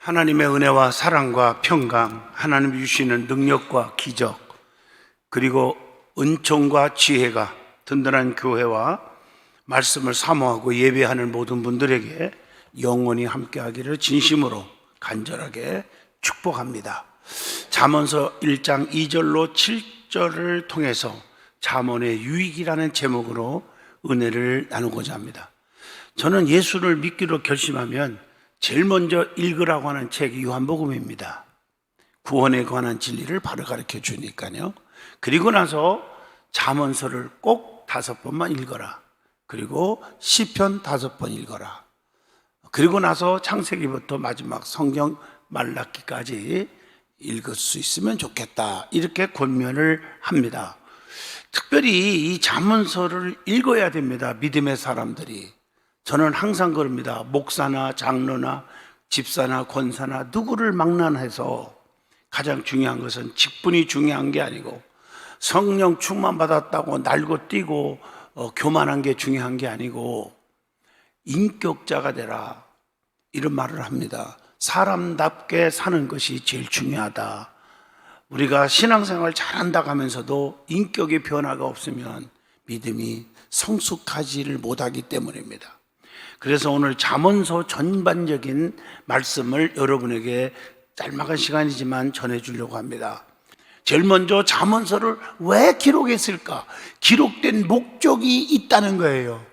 하나님의 은혜와 사랑과 평강, 하나님이 주시는 능력과 기적, 그리고 은총과 지혜가 든든한 교회와 말씀을 사모하고 예배하는 모든 분들에게 영원히 함께하기를 진심으로 간절하게 축복합니다. 잠언서 1장 2절로 7절을 통해서 잠언의 유익이라는 제목으로 은혜를 나누고자 합니다. 저는 예수를 믿기로 결심하면 제일 먼저 읽으라고 하는 책이 요한복음입니다. 구원에 관한 진리를 바로 가르쳐 주니까요. 그리고 나서 잠언서를 꼭 5번만 읽어라. 그리고 시편 5번 읽어라. 그리고 나서 창세기부터 마지막 성경 말라기까지 읽을 수 있으면 좋겠다. 이렇게 권면을 합니다. 특별히 이 잠언서를 읽어야 됩니다. 믿음의 사람들이. 저는 항상 그럽니다. 목사나 장로나 집사나 권사나 누구를 망난해서 가장 중요한 것은 직분이 중요한 게 아니고 성령 충만 받았다고 날고 뛰고 교만한 게 중요한 게 아니고 인격자가 되라, 이런 말을 합니다. 사람답게 사는 것이 제일 중요하다. 우리가 신앙생활 잘한다고 하면서도 인격의 변화가 없으면 믿음이 성숙하지를 못하기 때문입니다. 그래서 오늘 잠언서 전반적인 말씀을 여러분에게 짤막한 시간이지만 전해주려고 합니다. 제일 먼저 잠언서를 왜 기록했을까? 기록된 목적이 있다는 거예요.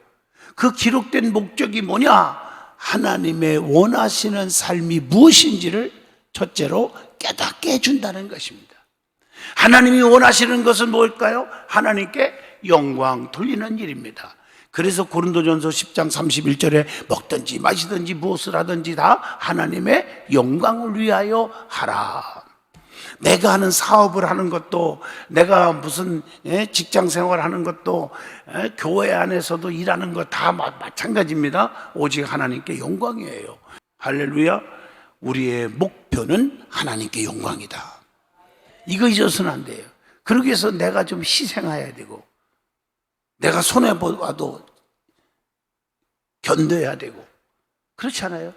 그 기록된 목적이 뭐냐? 하나님의 원하시는 삶이 무엇인지를 첫째로 깨닫게 해준다는 것입니다. 하나님이 원하시는 것은 뭘까요? 하나님께 영광 돌리는 일입니다. 그래서 고린도전서 10장 31절에 먹든지 마시든지 무엇을 하든지 다 하나님의 영광을 위하여 하라. 내가 하는 사업을 하는 것도, 내가 무슨 직장 생활을 하는 것도, 교회 안에서도 일하는 것 다 마찬가지입니다. 오직 하나님께 영광이에요. 할렐루야. 우리의 목표는 하나님께 영광이다. 이거 잊어서는 안 돼요. 그러기 위해서 내가 좀 희생해야 되고, 내가 손해봐도 견뎌야 되고, 그렇지 않아요?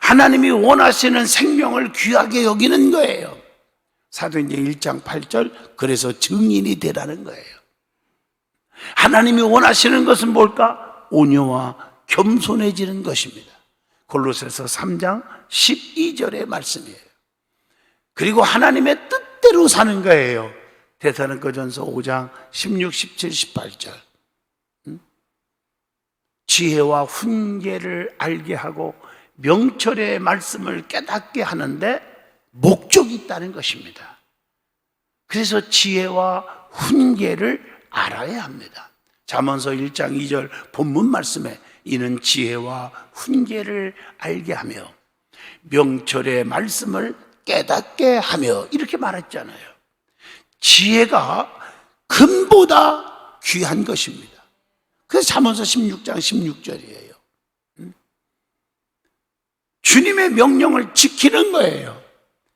하나님이 원하시는 생명을 귀하게 여기는 거예요. 사도행전 1장 8절, 그래서 증인이 되라는 거예요. 하나님이 원하시는 것은 뭘까? 온유와 겸손해지는 것입니다. 골로새서 3장 12절의 말씀이에요. 그리고 하나님의 뜻대로 사는 거예요. 데살로니가전서 5장 16, 17, 18절. 지혜와 훈계를 알게 하고 명철의 말씀을 깨닫게 하는데 목적이 있다는 것입니다. 그래서 지혜와 훈계를 알아야 합니다. 잠언서 1장 2절 본문 말씀에 이는 지혜와 훈계를 알게 하며 명철의 말씀을 깨닫게 하며 이렇게 말했잖아요. 지혜가 금보다 귀한 것입니다. 그래서 잠언서 16장 16절이에요. 주님의 명령을 지키는 거예요.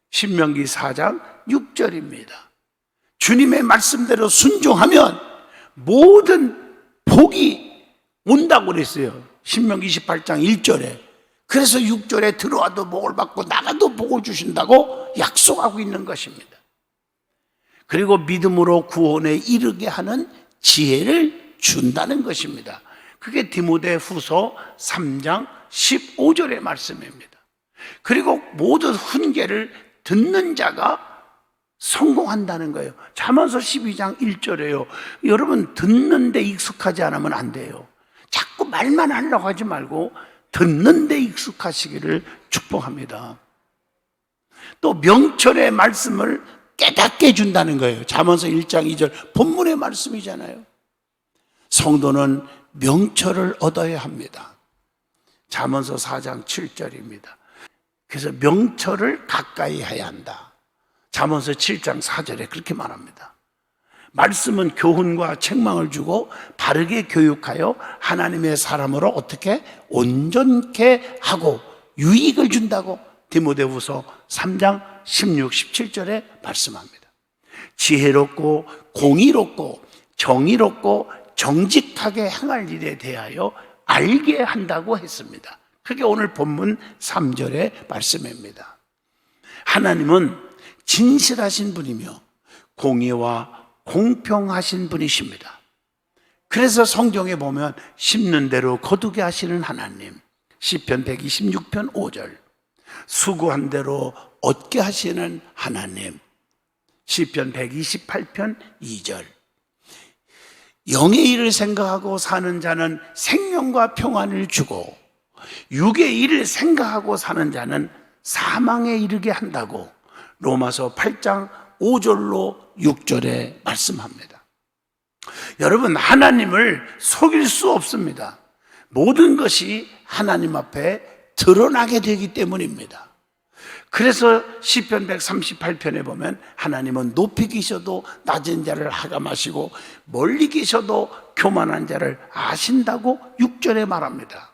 신명기 4장 6절입니다. 주님의 말씀대로 순종하면 모든 복이 온다고 그랬어요. 신명기 28장 1절에. 그래서 6절에 들어와도 복을 받고 나가도 복을 주신다고 약속하고 있는 것입니다. 그리고 믿음으로 구원에 이르게 하는 지혜를 준다는 것입니다. 그게 디모데후서 3장 15절의 말씀입니다. 그리고 모든 훈계를 듣는 자가 성공한다는 거예요. 잠언서 12장 1절에요. 여러분, 듣는 데 익숙하지 않으면 안 돼요. 자꾸 말만 하려고 하지 말고 듣는 데 익숙하시기를 축복합니다. 또 명철의 말씀을 깨닫게 해준다는 거예요. 잠언서 1장 2절 본문의 말씀이잖아요. 성도는 명철을 얻어야 합니다. 잠언서 4장 7절입니다. 그래서 명철을 가까이 해야 한다. 잠언서 7장 4절에 그렇게 말합니다. 말씀은 교훈과 책망을 주고 바르게 교육하여 하나님의 사람으로 어떻게 온전케 하고 유익을 준다고 디모데후서 3장 16, 17절에 말씀합니다. 지혜롭고 공의롭고 정의롭고 정직하게 행할 일에 대하여 알게 한다고 했습니다. 그게 오늘 본문 3절의 말씀입니다. 하나님은 진실하신 분이며 공의와 공평하신 분이십니다. 그래서 성경에 보면 심는 대로 거두게 하시는 하나님, 시편 126편 5절, 수고한 대로 얻게 하시는 하나님, 시편 128편 2절, 영의 일을 생각하고 사는 자는 생명과 평안을 주고 육의 일을 생각하고 사는 자는 사망에 이르게 한다고 로마서 8장 5절로 6절에 말씀합니다. 여러분, 하나님을 속일 수 없습니다. 모든 것이 하나님 앞에 드러나게 되기 때문입니다. 그래서 시편 138편에 보면 하나님은 높이 계셔도 낮은 자를 하감하시고 멀리 계셔도 교만한 자를 아신다고 6절에 말합니다.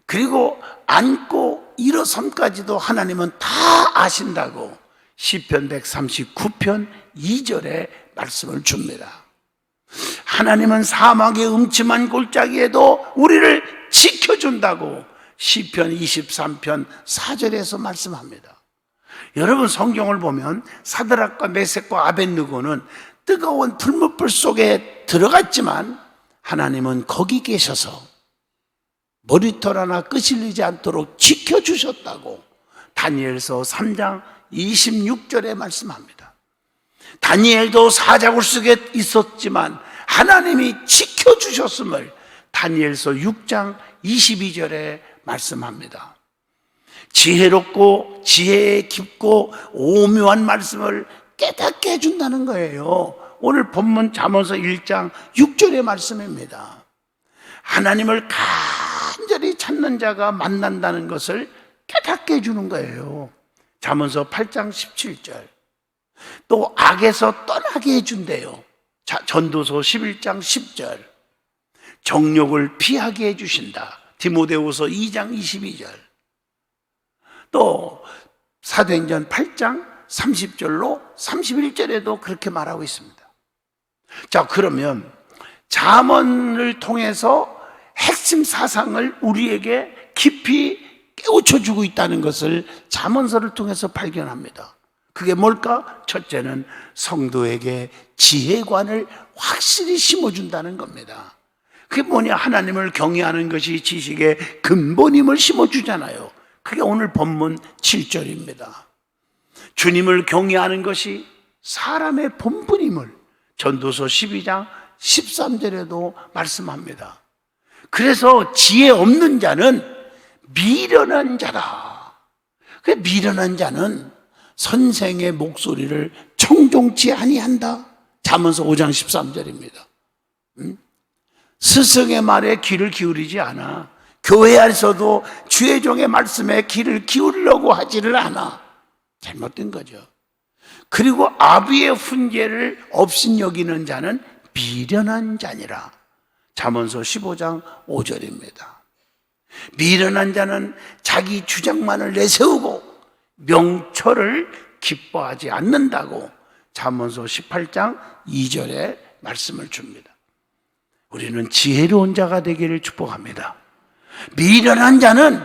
그리고 앉고 일어섬까지도 하나님은 다 아신다고 시편 139편 2절에 말씀을 줍니다. 하나님은 사막의 음침한 골짜기에도 우리를 지켜준다고 시편 23편 4절에서 말씀합니다. 여러분, 성경을 보면 사드락과 메섹과 아벳느고는 뜨거운 불못불 속에 들어갔지만 하나님은 거기 계셔서 머리털 하나 끄실리지 않도록 지켜주셨다고 다니엘서 3장 26절에 말씀합니다. 다니엘도 사자굴 속에 있었지만 하나님이 지켜주셨음을 다니엘서 6장 22절에 말씀합니다. 지혜롭고 지혜에 깊고 오묘한 말씀을 깨닫게 해준다는 거예요. 오늘 본문 잠언서 1장 6절의 말씀입니다. 하나님을 간절히 찾는 자가 만난다는 것을 깨닫게 해주는 거예요. 잠언서 8장 17절. 또 악에서 떠나게 해준대요. 전도서 11장 10절. 정욕을 피하게 해주신다. 디모데후서 2장 22절. 또 사도행전 8장 30절로 31절에도 그렇게 말하고 있습니다. 자, 그러면 잠언을 통해서 핵심 사상을 우리에게 깊이 깨우쳐주고 있다는 것을 잠언서를 통해서 발견합니다. 그게 뭘까? 첫째는 성도에게 지혜관을 확실히 심어준다는 겁니다. 그게 뭐냐? 하나님을 경외하는 것이 지식의 근본임을 심어주잖아요. 그게 오늘 본문 7절입니다. 주님을 경외하는 것이 사람의 본분임을 전도서 12장 13절에도 말씀합니다. 그래서 지혜 없는 자는 미련한 자다. 그 미련한 자는 선생의 목소리를 청종치 아니한다. 잠언서 5장 13절입니다. 스승의 말에 귀를 기울이지 않아. 교회 안에서도 주의 종의 말씀에 귀를 기울이려고 하지를 않아. 잘못된 거죠. 그리고 아비의 훈계를 업신여기는 자는 미련한 자니라. 잠언서 15장 5절입니다. 미련한 자는 자기 주장만을 내세우고 명철을 기뻐하지 않는다고 잠언서 18장 2절에 말씀을 줍니다. 우리는 지혜로운 자가 되기를 축복합니다. 미련한 자는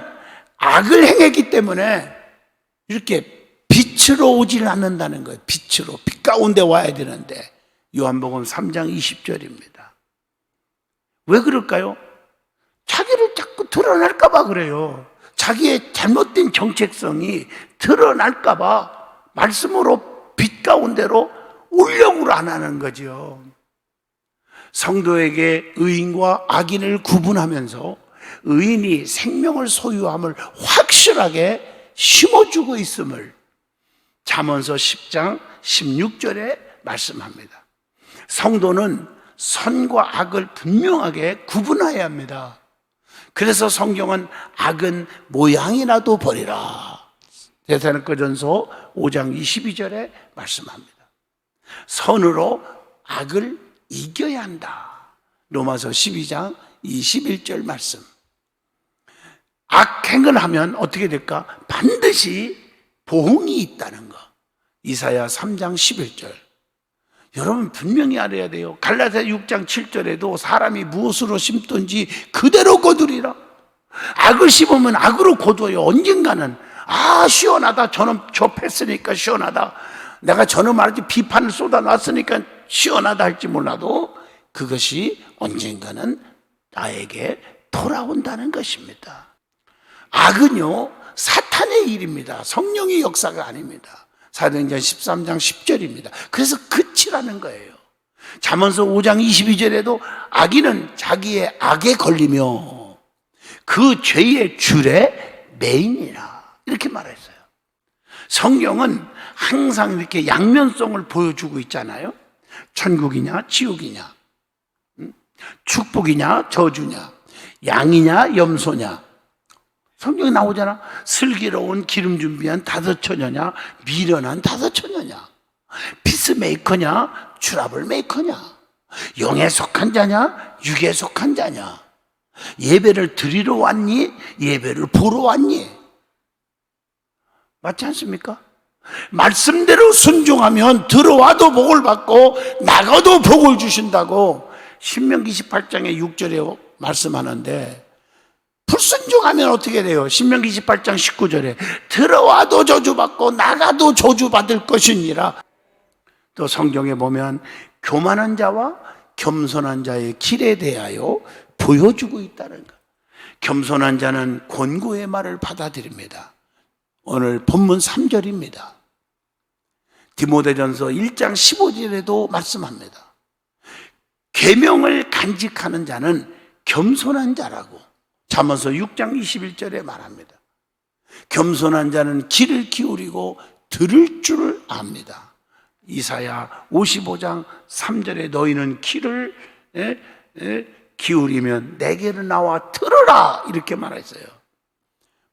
악을 행했기 때문에 이렇게 빛으로 오질 않는다는 거예요. 빛으로, 빛 가운데 와야 되는데 요한복음 3장 20절입니다. 왜 그럴까요? 자기를 자꾸 드러날까 봐 그래요. 자기의 잘못된 정체성이 드러날까 봐 말씀으로 빛 가운데로 오려고 안 하는 거죠. 성도에게 의인과 악인을 구분하면서 의인이 생명을 소유함을 확실하게 심어주고 있음을 잠언서 10장 16절에 말씀합니다. 성도는 선과 악을 분명하게 구분해야 합니다. 그래서 성경은 악은 모양이라도 버리라. 데살로니가전서 5장 22절에 말씀합니다. 선으로 악을 이겨야 한다. 로마서 12장 21절 말씀. 악행을 하면 어떻게 될까? 반드시 보응이 있다는 거. 이사야 3장 11절. 여러분 분명히 알아야 돼요. 갈라디아 6장 7절에도 사람이 무엇으로 심든지 그대로 거두리라. 악을 심으면 악으로 거두어요. 언젠가는 시원하다. 저놈 접했으니까 시원하다. 내가 저놈 말하지 비판을 쏟아놨으니까 시원하다 할지 몰라도 그것이 언젠가는 나에게 돌아온다는 것입니다. 악은요, 사탄의 일입니다. 성령의 역사가 아닙니다. 사도행전 13장 10절입니다. 그래서 그치라는 거예요. 잠언서 5장 22절에도 악인은 자기의 악에 걸리며 그 죄의 줄에 매이니라, 이렇게 말했어요. 성경은 항상 이렇게 양면성을 보여주고 있잖아요. 천국이냐 지옥이냐, 축복이냐 저주냐, 양이냐 염소냐. 성경에 나오잖아. 슬기로운 기름 준비한 다섯 처녀냐, 미련한 다섯 처녀냐, 피스메이커냐, 트러블 메이커냐, 영에 속한 자냐, 육에 속한 자냐, 예배를 드리러 왔니, 예배를 보러 왔니? 맞지 않습니까? 말씀대로 순종하면 들어와도 복을 받고 나가도 복을 주신다고 신명기 18장의 6절에 말씀하는데, 불순종하면 어떻게 돼요? 신명기 18장 19절에 들어와도 저주받고 나가도 저주받을 것이니라. 또 성경에 보면 교만한 자와 겸손한 자의 길에 대하여 보여주고 있다는 것. 겸손한 자는 권고의 말을 받아들입니다. 오늘 본문 3절입니다. 디모데전서 1장 15절에도 말씀합니다. 계명을 간직하는 자는 겸손한 자라고 잠언서 6장 21절에 말합니다. 겸손한 자는 귀를 기울이고 들을 줄을 압니다. 이사야 55장 3절에 너희는 귀를 기울이면 내게로 나와 들으라, 이렇게 말했어요.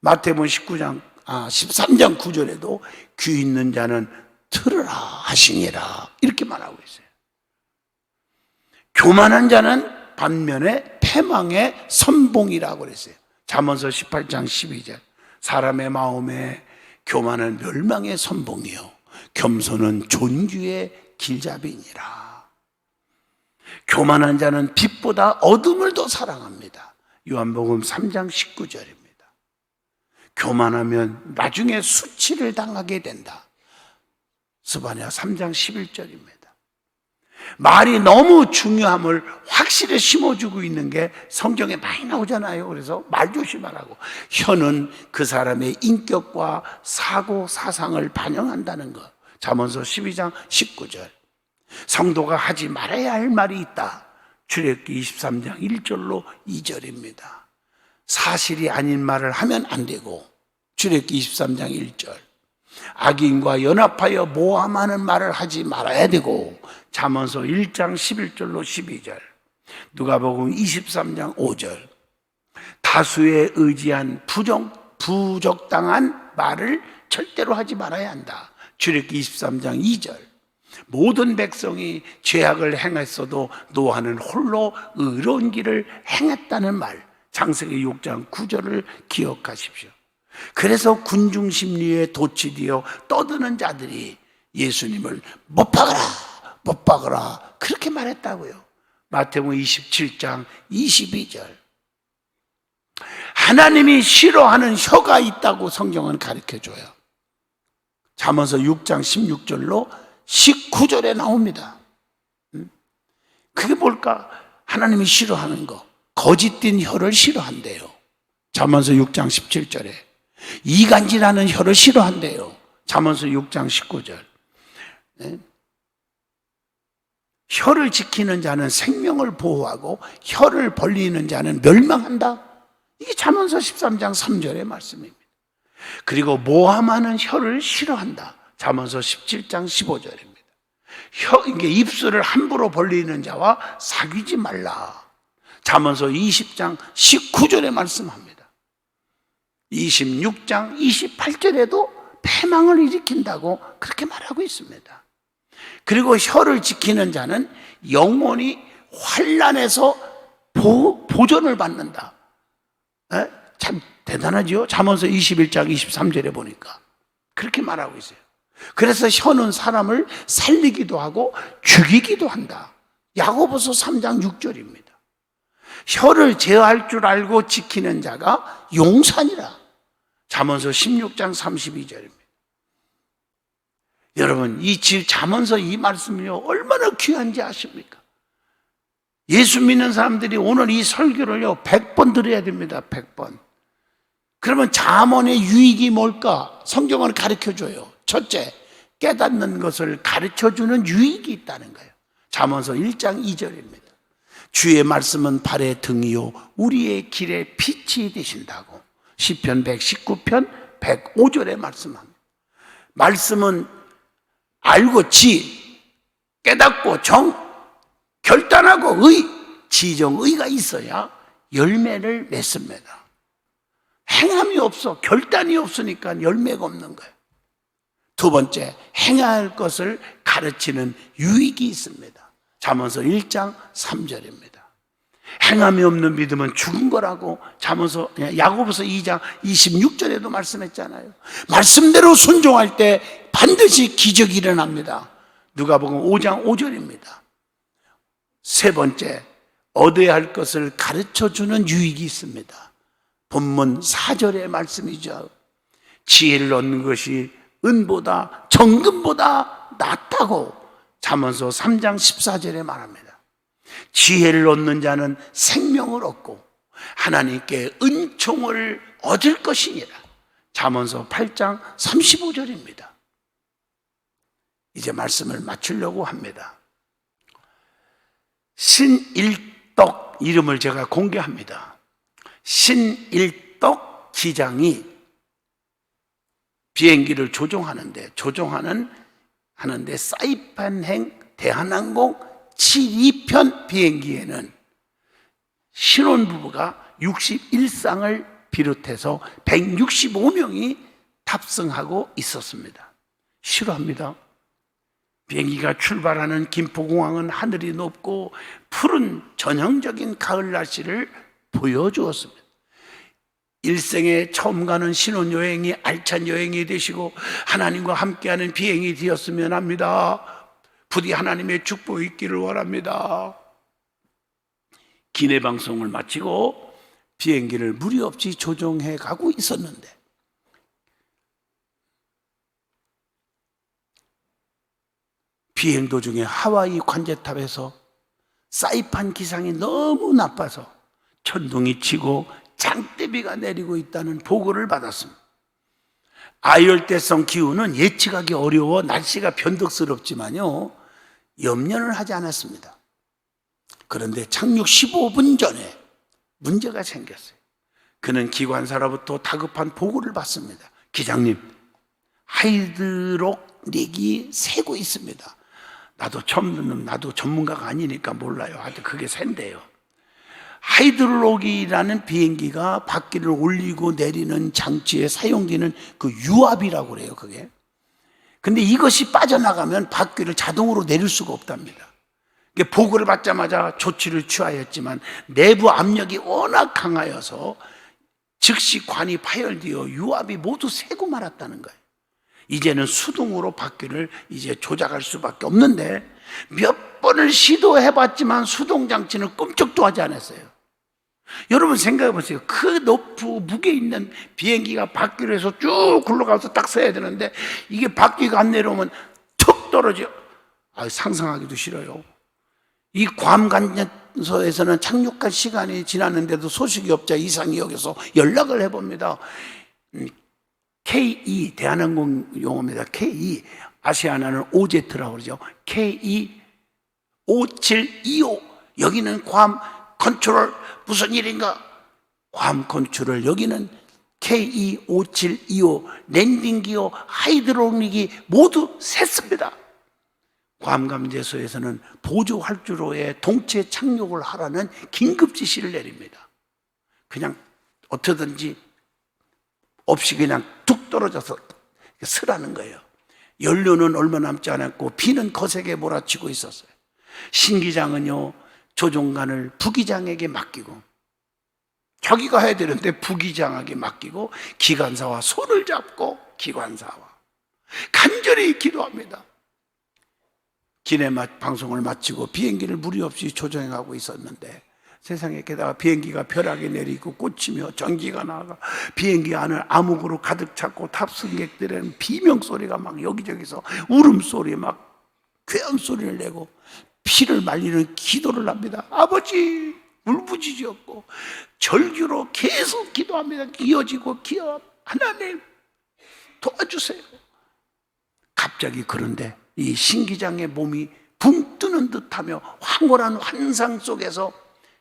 마태복음 13장 9절에도 귀 있는 자는 들으라 하시니라, 이렇게 말하고 있어요. 교만한 자는 반면에 패망의 선봉이라고 그랬어요. 잠언서 18장 12절 사람의 마음에 교만은 멸망의 선봉이요 겸손은 존귀의 길잡이니라. 교만한 자는 빛보다 어둠을 더 사랑합니다. 요한복음 3장 19절입니다. 교만하면 나중에 수치를 당하게 된다. 스바냐 3장 11절입니다. 말이 너무 중요함을 확실히 심어주고 있는 게 성경에 많이 나오잖아요. 그래서 말 조심하라고. 혀는 그 사람의 인격과 사고 사상을 반영한다는 것. 잠언서 12장 19절. 성도가 하지 말아야 할 말이 있다. 출애굽기 23장 1절로 2절입니다. 사실이 아닌 말을 하면 안 되고, 출애굽기 23장 1절. 악인과 연합하여 모함하는 말을 하지 말아야 되고, 잠언서 1장 11절로 12절, 누가복음 23장 5절. 다수에 의지한 부적당한 말을 절대로 하지 말아야 한다. 출애굽기 23장 2절. 모든 백성이 죄악을 행했어도 노아는 홀로 의로운 길을 행했다는 말. 창세기 6장 9절을 기억하십시오. 그래서 군중심리에 도취되어 떠드는 자들이 예수님을 못 박아라, 못 박아라, 그렇게 말했다고요. 마태복음 27장 22절. 하나님이 싫어하는 혀가 있다고 성경은 가르쳐줘요. 잠언서 6장 16절로 19절에 나옵니다. 그게 뭘까? 하나님이 싫어하는 거. 거짓된 혀를 싫어한대요. 잠언서 6장 17절에. 이간질하는 혀를 싫어한대요. 잠언서 6장 19절. 혀를 지키는 자는 생명을 보호하고 혀를 벌리는 자는 멸망한다. 이게 잠언서 13장 3절의 말씀입니다. 그리고 모함하는 혀를 싫어한다. 잠언서 17장 15절입니다. 이게 입술을 함부로 벌리는 자와 사귀지 말라. 잠언서 20장 19절에 말씀합니다. 26장 28절에도 패망을 일으킨다고 그렇게 말하고 있습니다. 그리고 혀를 지키는 자는 영원히 환난에서 보존을 받는다. 참 대단하죠? 잠언서 21장 23절에 보니까 그렇게 말하고 있어요. 그래서 혀는 사람을 살리기도 하고 죽이기도 한다. 야고보서 3장 6절입니다. 혀를 제어할 줄 알고 지키는 자가 용산이라. 잠언서 16장 32절입니다. 여러분, 이 잠언서 이 말씀이요 얼마나 귀한지 아십니까? 예수 믿는 사람들이 오늘 이 설교를요 100번 들어야 됩니다. 100번. 그러면 잠언의 유익이 뭘까? 성경은 가르쳐줘요. 첫째, 깨닫는 것을 가르쳐주는 유익이 있다는 거예요. 잠언서 1장 2절입니다. 주의 말씀은 발의 등이요 우리의 길에 빛이 되신다고 시편 119편 105절에 말씀합니다. 말씀은 알고 깨닫고 결단하고 지정의가 있어야 열매를 맺습니다. 행함이 없어, 결단이 없으니까 열매가 없는 거예요. 두 번째, 행할 것을 가르치는 유익이 있습니다. 잠언서 1장 3절입니다. 행함이 없는 믿음은 죽은 거라고 야고보서 2장 26절에도 말씀했잖아요. 말씀대로 순종할 때 반드시 기적이 일어납니다. 누가복음 5장 5절입니다. 세 번째, 얻어야 할 것을 가르쳐주는 유익이 있습니다. 본문 4절의 말씀이죠. 지혜를 얻는 것이 은보다 정금보다 낫다고 잠언서 3장 14절에 말합니다. 지혜를 얻는 자는 생명을 얻고 하나님께 은총을 얻을 것이니라. 잠언서 8장 35절입니다. 이제 말씀을 마치려고 합니다. 신일덕 이름을 제가 공개합니다. 신일덕 기장이 비행기를 조종하는데 사이판행 대한항공 72편 비행기에는 신혼부부가 61상을 비롯해서 165명이 탑승하고 있었습니다. 싫어합니다. 비행기가 출발하는 김포공항은 하늘이 높고 푸른 전형적인 가을 날씨를 보여주었습니다. 일생에 처음 가는 신혼여행이 알찬 여행이 되시고 하나님과 함께하는 비행이 되었으면 합니다. 부디 하나님의 축복이 있기를 원합니다. 기내 방송을 마치고 비행기를 무리 없이 조종해 가고 있었는데 비행 도중에 하와이 관제탑에서 사이판 기상이 너무 나빠서 천둥이 치고 장대비가 내리고 있다는 보고를 받았습니다. 아열대성 기후는 예측하기 어려워 날씨가 변덕스럽지만요 염려를 하지 않았습니다. 그런데 착륙 15분 전에 문제가 생겼어요. 그는 기관사로부터 다급한 보고를 받습니다. 기장님, 하이드록릭이 새고 있습니다. 나도 처음 듣는, 나도 전문가가 아니니까 몰라요. 하여튼 그게 샌대요. 하이드록이라는 비행기가 바퀴를 올리고 내리는 장치에 사용되는 그 유압이라고 그래요, 그게. 근데 이것이 빠져나가면 바퀴를 자동으로 내릴 수가 없답니다. 보고를 받자마자 조치를 취하였지만 내부 압력이 워낙 강하여서 즉시 관이 파열되어 유압이 모두 새고 말았다는 거예요. 이제는 수동으로 바퀴를 이제 조작할 수밖에 없는데 몇 번을 시도해봤지만 수동장치는 꿈쩍도 하지 않았어요. 여러분 생각해 보세요. 그 높은 무게 있는 비행기가 바퀴로 해서 쭉 굴러가서 딱 서야 되는데 이게 바퀴가 안 내려오면 툭 떨어져. 상상하기도 싫어요. 이 괌관제소에서는 착륙할 시간이 지났는데도 소식이 없자 이상이 여겨서 연락을 해봅니다. KE, 대한항공 용어입니다. KE, 아시아나는 OZ라고 그러죠. KE 5725, 여기는 괌 컨트롤 무슨 일인가? 괌 컨트롤, 여기는 KE 5725 랜딩 기어 하이드로닉이 모두 샜습니다. 괌감제소에서는 보조 활주로에 동체 착륙을 하라는 긴급 지시를 내립니다. 그냥 어떻게든지 없이 그냥 툭 떨어져서 서라는 거예요. 연료는 얼마 남지 않았고 비는 거세게 몰아치고 있었어요. 신 기장은요 조종관을 부기장에게 맡기고 자기가 해야 되는데 부기장에게 맡기고 기관사와 손을 잡고 기관사와 간절히 기도합니다. 기내 방송을 마치고 비행기를 무리 없이 조정해가고 있었는데 세상에 게다가 비행기가 벼락에 내리고 꽂히며 전기가 나가 비행기 안을 암흑으로 가득 찼고 탑승객들은 비명소리가 막 여기저기서 울음소리 막 괴음소리를 내고 피를 말리는 기도를 합니다. 아버지 울부짖었고 절규로 계속 기도합니다. 이어지고 기도 하나님 도와주세요. 갑자기 그런데 이 신기장의 몸이 붕 뜨는 듯하며 황홀한 환상 속에서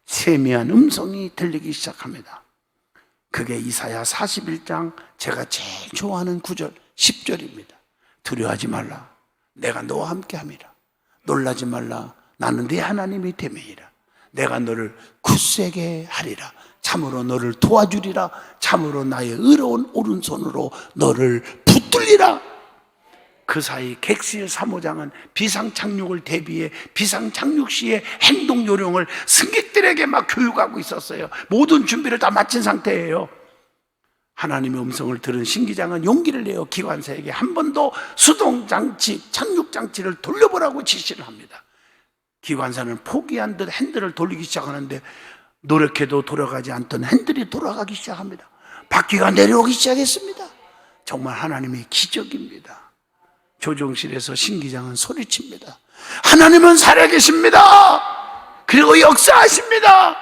세미한 음성이 들리기 시작합니다. 그게 이사야 41장 제가 제일 좋아하는 9절 10절입니다. 두려워하지 말라 내가 너와 함께함이라. 놀라지 말라 나는 네 하나님이 됨이니라. 내가 너를 굳세게 하리라. 참으로 너를 도와주리라. 참으로 나의 의로운 오른손으로 너를 붙들리라. 그 사이 객실 사무장은 비상착륙을 대비해 비상착륙 시의 행동 요령을 승객들에게 막 교육하고 있었어요. 모든 준비를 다 마친 상태예요. 하나님의 음성을 들은 신기장은 용기를 내어 기관사에게 한 번 더 수동장치, 착륙장치를 돌려보라고 지시를 합니다. 기관사는 포기한 듯 핸들을 돌리기 시작하는데 노력해도 돌아가지 않던 핸들이 돌아가기 시작합니다. 바퀴가 내려오기 시작했습니다. 정말 하나님의 기적입니다. 조종실에서 신기장은 소리칩니다. 하나님은 살아계십니다. 그리고 역사하십니다.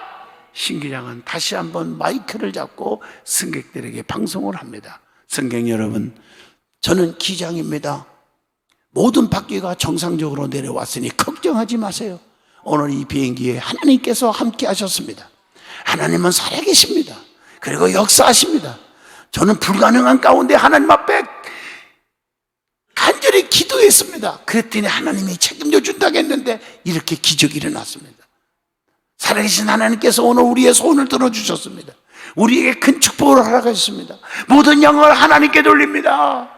신기장은 다시 한번 마이크를 잡고 승객들에게 방송을 합니다. 승객 여러분, 저는 기장입니다. 모든 바퀴가 정상적으로 내려왔으니 걱정하지 마세요. 오늘 이 비행기에 하나님께서 함께 하셨습니다. 하나님은 살아계십니다. 그리고 역사하십니다. 저는 불가능한 가운데 하나님 앞에 간절히 기도했습니다. 그랬더니 하나님이 책임져 준다고 했는데 이렇게 기적이 일어났습니다. 살아계신 하나님께서 오늘 우리의 소원을 들어주셨습니다. 우리에게 큰 축복을 허락하셨습니다. 모든 영광을 하나님께 돌립니다.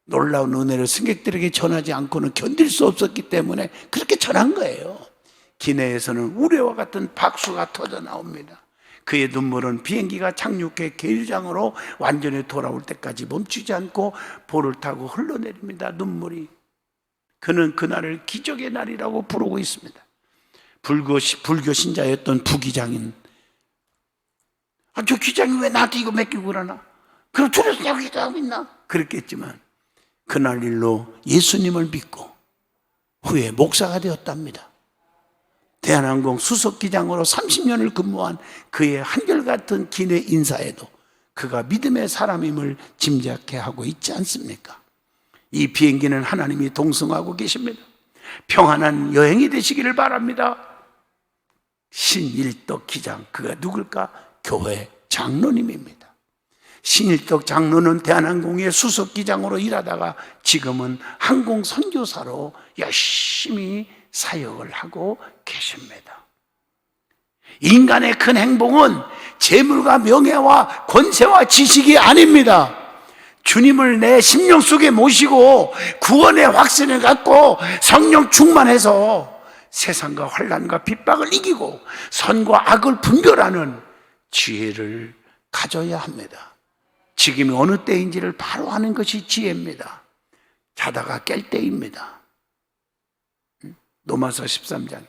놀라운 은혜를 승객들에게 전하지 않고는 견딜 수 없었기 때문에 그렇게 전한 거예요. 기내에서는 우레와 같은 박수가 터져 나옵니다. 그의 눈물은 비행기가 착륙해 계류장으로 완전히 돌아올 때까지 멈추지 않고 볼을 타고 흘러내립니다. 눈물이. 그는 그날을 기적의 날이라고 부르고 있습니다. 불교 신자였던 부기장인, 저 기장이 왜 나한테 이거 맡기고 그러나? 그럼 둘이서 여기 기도하고 있나? 그랬겠지만 그날 일로 예수님을 믿고 후에 목사가 되었답니다. 대한항공 수석기장으로 30년을 근무한 그의 한결같은 기내 인사에도 그가 믿음의 사람임을 짐작해 하고 있지 않습니까? 이 비행기는 하나님이 동승하고 계십니다. 평안한 여행이 되시기를 바랍니다. 신일덕 기장, 그가 누굴까? 교회 장로님입니다. 신일덕 장로는 대한항공의 수석기장으로 일하다가 지금은 항공 선교사로 열심히 사역을 하고 계십니다. 인간의 큰 행복은 재물과 명예와 권세와 지식이 아닙니다. 주님을 내 심령 속에 모시고 구원의 확신을 갖고 성령 충만해서 세상과 환난과 핍박을 이기고 선과 악을 분별하는 지혜를 가져야 합니다. 지금이 어느 때인지를 바로 아는 것이 지혜입니다. 자다가 깰 때입니다. 로마서 13장.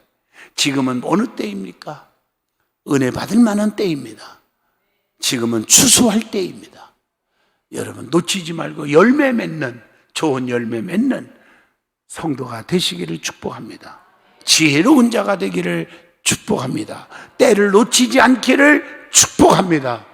지금은 어느 때입니까? 은혜 받을 만한 때입니다. 지금은 추수할 때입니다. 여러분 놓치지 말고 열매 맺는, 좋은 열매 맺는 성도가 되시기를 축복합니다. 지혜로운 자가 되기를 축복합니다. 때를 놓치지 않기를 축복합니다.